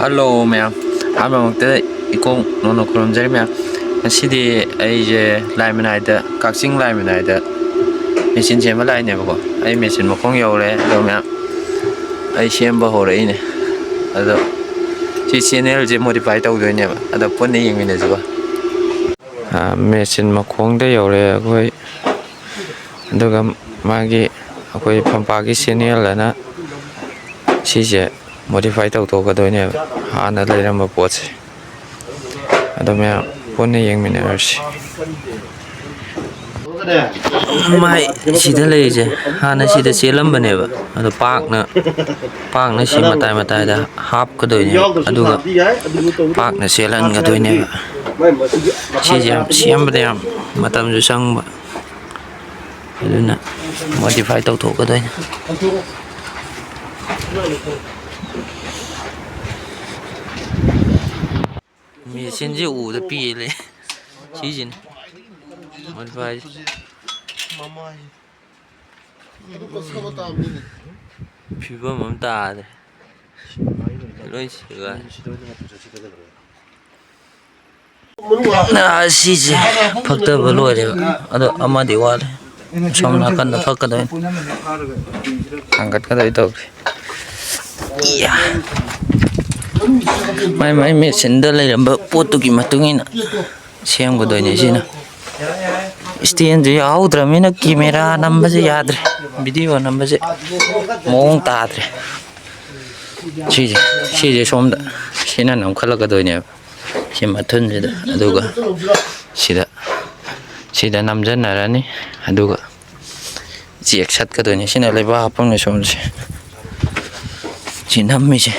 Hello ma'am. ꯑꯍꯥꯟꯕꯃꯛꯇ ꯏꯀꯣꯡ ꯅꯧꯅ ꯈꯨꯔꯨꯝꯖꯔꯤ ꯃꯌꯥꯝ. ꯉꯁꯤꯗꯤ ꯑꯩꯁꯦ ꯂꯥꯏꯃꯅꯥꯏꯗ ꯀꯛꯆꯤꯡ ꯂꯥꯏꯃꯅꯥꯏꯗ ꯃꯦꯆꯤꯟ ꯁꯦꯝꯕ ꯂꯥꯛꯏꯅꯦꯕꯀꯣ. ꯑꯩ ꯃꯦꯆꯤꯟ ꯃꯈꯣꯡ ꯌꯧꯔꯦ ꯑꯗꯣ ꯃꯌꯥꯝ ꯑꯩ ꯁꯦꯝꯕ ꯍꯧꯔꯛꯏꯅꯦ. ꯑꯗꯣ ꯁꯤ ꯆꯦꯅꯦꯜꯁꯦ ꯃꯣꯗꯤꯐꯥꯏ ꯇꯧꯗꯣꯏꯅꯦꯕ. ꯑꯗꯣ ꯄꯨꯟꯅ ꯌꯦꯡꯃꯤꯟꯅꯁꯤꯀꯣ. ꯃꯦꯆꯤꯟ ꯃꯈꯣꯡꯗ ꯌꯧꯔꯦ ꯑꯩꯈꯣꯏ. ꯑꯗꯨꯒ ꯃꯥꯒꯤ ꯑꯩꯈꯣꯏ ꯐꯝꯄꯥꯛꯀꯤ ꯆꯦꯅꯦꯜ ꯑꯅ ꯁꯤꯁꯦ ꯃꯣꯗꯤꯐꯥꯏ ꯇꯧꯊꯣꯛꯀꯗꯣꯏꯅꯦꯕ ꯍꯥꯟꯅ ꯂꯩꯔꯝꯕ ꯄꯣꯠꯁꯦ. ꯑꯗꯣ ꯃꯌꯥꯝ ꯄꯨꯟꯅ ꯌꯦꯡꯃꯤꯟꯅꯔꯁꯤ. ꯃꯥꯏ ꯁꯤꯗ ꯂꯩꯔꯤꯁꯦ ꯍꯥꯟꯅ ꯁꯤꯗ ꯆꯦꯜꯂꯝꯕꯅꯦꯕ. ꯑꯗꯣ ꯄꯥꯛꯅ ꯁꯤ ꯃꯇꯥꯏ ꯃꯇꯥꯏꯗ ꯍꯥꯞꯀꯗꯣꯏꯅꯦꯕ. ꯑꯗꯨꯒ ꯄꯥꯛꯅ ꯆꯦꯜꯍꯟꯒꯗꯣꯏꯅꯦꯕ. ꯁꯤꯁꯦ ꯌꯥꯝ ꯁꯦꯝꯕꯗ ꯌꯥꯝ ꯃꯇꯝꯁꯨ ꯆꯪꯕ. ꯑꯗꯨꯅ ꯃꯣꯗꯤꯐꯥꯏ ꯇꯧꯊꯣꯛꯀꯗꯣꯏꯅꯦ. ꯃꯦꯆꯤꯟꯁꯦ ꯎꯕꯗ ꯄꯦꯜꯂꯦ. ꯁꯤꯁꯤꯅꯤ ꯃꯣꯗꯤꯐꯥꯏ. ꯐꯤꯕꯝ ꯑꯃ ꯇꯥꯗ꯭ꯔꯦ. ꯂꯣꯏ ꯁꯤꯁꯦ ꯐꯛꯇꯕ ꯂꯣꯏꯔꯦꯕ. ꯑꯗꯣ ꯑꯃꯗꯤ ꯋꯥꯠꯂꯦ. ꯁꯣꯝ ꯅꯥꯀꯟꯗ ꯐꯛꯀꯗꯣꯏꯅꯤ. ꯊꯥꯡꯒꯠꯀꯗꯣꯏ ꯇꯧꯔꯤ. ꯃꯥꯏ ꯃꯦꯆꯤꯟꯗ ꯂꯩꯔꯝꯕ ꯄꯣꯠꯇꯨꯒꯤ ꯃꯇꯨꯡ ꯏꯟꯅ ꯁꯦꯝꯒꯗꯣꯏꯅꯦ. ꯁꯤꯅ ꯏꯁꯇꯦꯟꯁꯨ ꯌꯥꯎꯗ꯭ꯔꯕꯅꯤꯅ ꯀꯦꯃꯦꯔꯥ ꯅꯝꯕꯁꯦ ꯌꯥꯗ꯭ꯔꯦ. ꯚꯤꯗꯤꯑꯣ ꯅꯝꯕꯁꯦ ꯃꯑꯣꯡ ꯇꯥꯗ꯭ꯔꯦ. ꯁꯤꯁꯦ ꯁꯣꯝꯗ ꯁꯤꯅ ꯅꯝꯈꯠꯂꯛꯀꯗꯣꯏꯅꯦꯕ. ꯁꯤ ꯃꯊꯨꯟꯁꯤꯗ. ꯑꯗꯨꯒ ꯁꯤꯗ ꯅꯝꯖꯟꯅꯔꯅꯤ. ꯑꯗꯨꯒ ꯆꯦꯛ ꯁꯠꯀꯗꯣꯏꯅꯤ. ꯁꯤꯅ ꯂꯩꯕꯥꯛ ꯍꯥꯞꯐꯝꯅꯦ ꯁꯣꯝꯁꯦ. ꯁꯤ ꯅꯝꯃꯤꯁꯦ.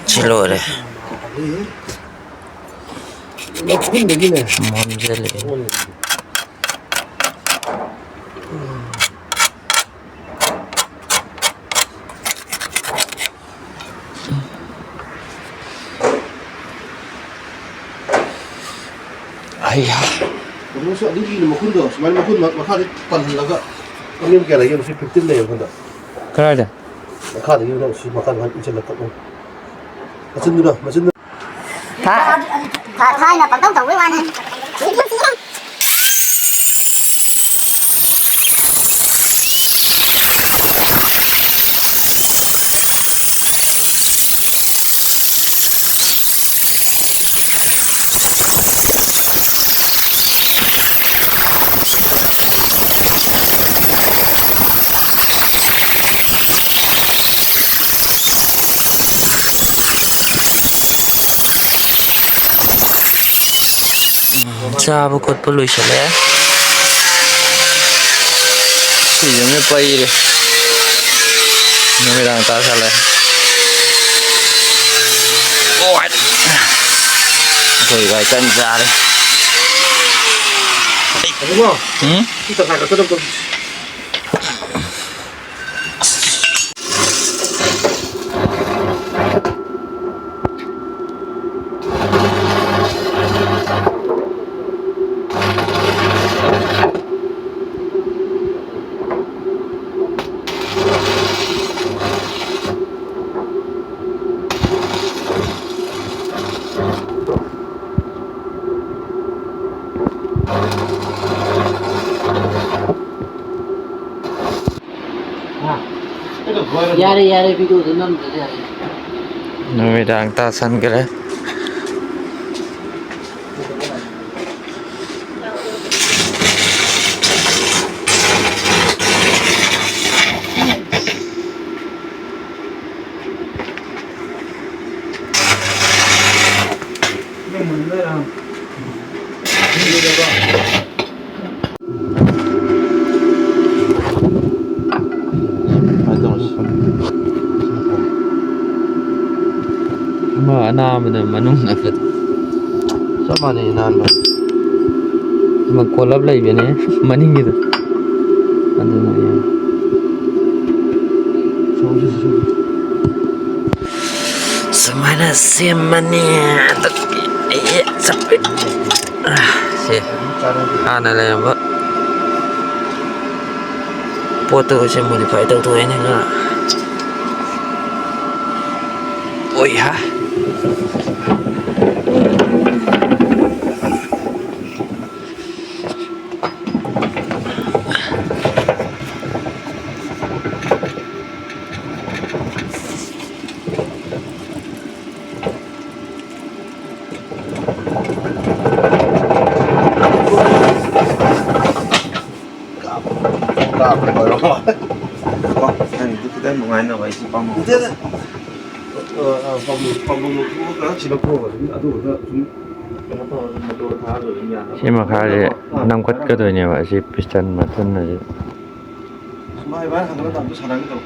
ꯁꯤ ꯂꯣꯏꯔꯦ. ꯃꯝꯁꯤꯜꯂꯛꯑꯦ. ꯀꯔꯥꯏꯗ? ꯊꯥꯏꯅ ꯄꯪꯇꯧ ꯇꯧꯕꯩ ꯋꯥꯅꯤ. ꯆꯥꯕ ꯈꯣꯠꯄ ꯂꯣꯏꯁꯤꯜꯂꯦ. Sijumnya pahit. Numirang tasal ya. Oh, rồi cân ra đây. Kita kagak tuh. Yare video tu nam tu yare. Numirang tasan kira. Mà nam mình mà nung là phật. Sao mà này nan Mà cô lấp lại bên này, mà ninh gì đó. Anh thấy này. Semana semana tak sampai. Si, ana lah yang buat. Foto saya modify tahu tu ini lah. Oh ya. Kita mau ngain apa isi pam? Kita pam itu chỉ là cô và chúng đã đủ nữa chúng Si makali nam kat ka doy niya si piston matun na. mai bán hàng nó làm cho sản phẩm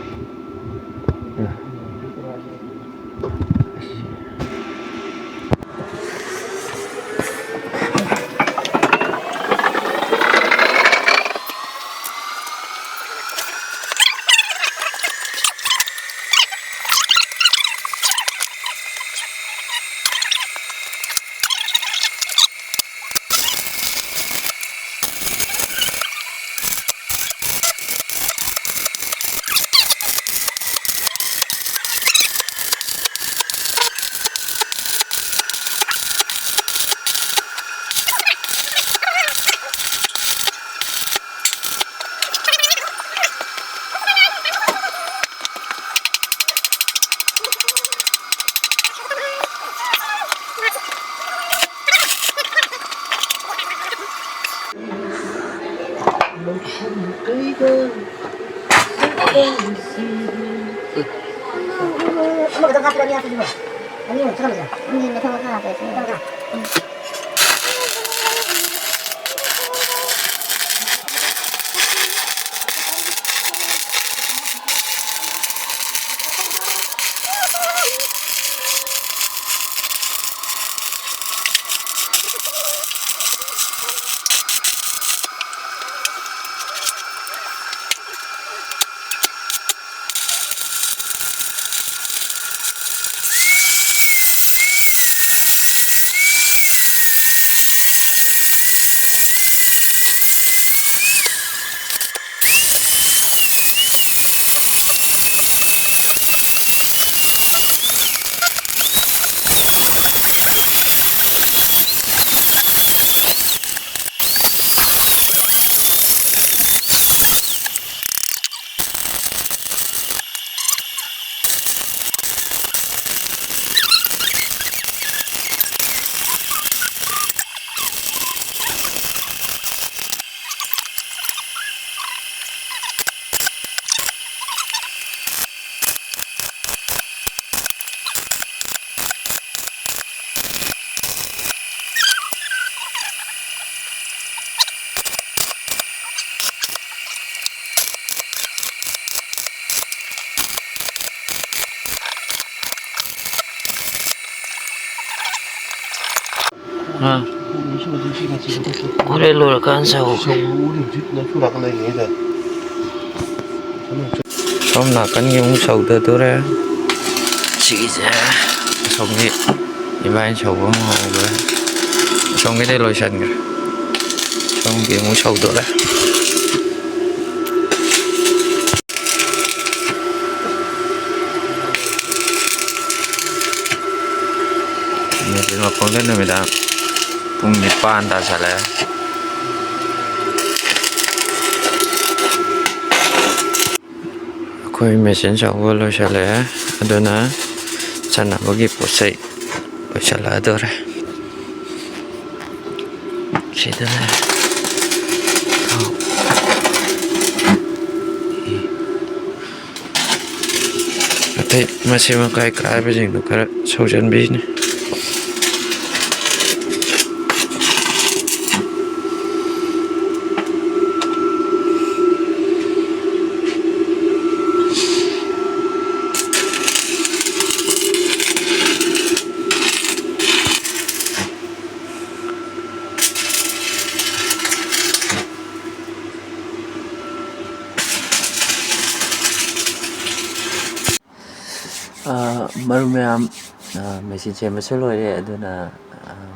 Ano ka dapat lagi natin dito? Ano yun? Saka mo. Hindi na tama ka. Tama ka. Hore lorakan sau. Som nakan gi mung sau da dore. Sige. Somgi ibain sau ba mo ba. Somgi dai loi san ga. Somgi mung sau dore. Mesin mapong dan namida pung mipan ta sala. Eikhoi mesin sau loi sala aduna sana bagi posai loi sala dore. Sidana. Atai masih makai kai bajing tu kara saujan bisni. Marumyam mesin semba loire aduna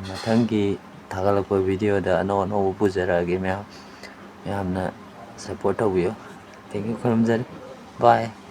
mathangi thagalakpa video da ano pujara ge meyamna support tawbiyo. Thank you kharamjari. Bye.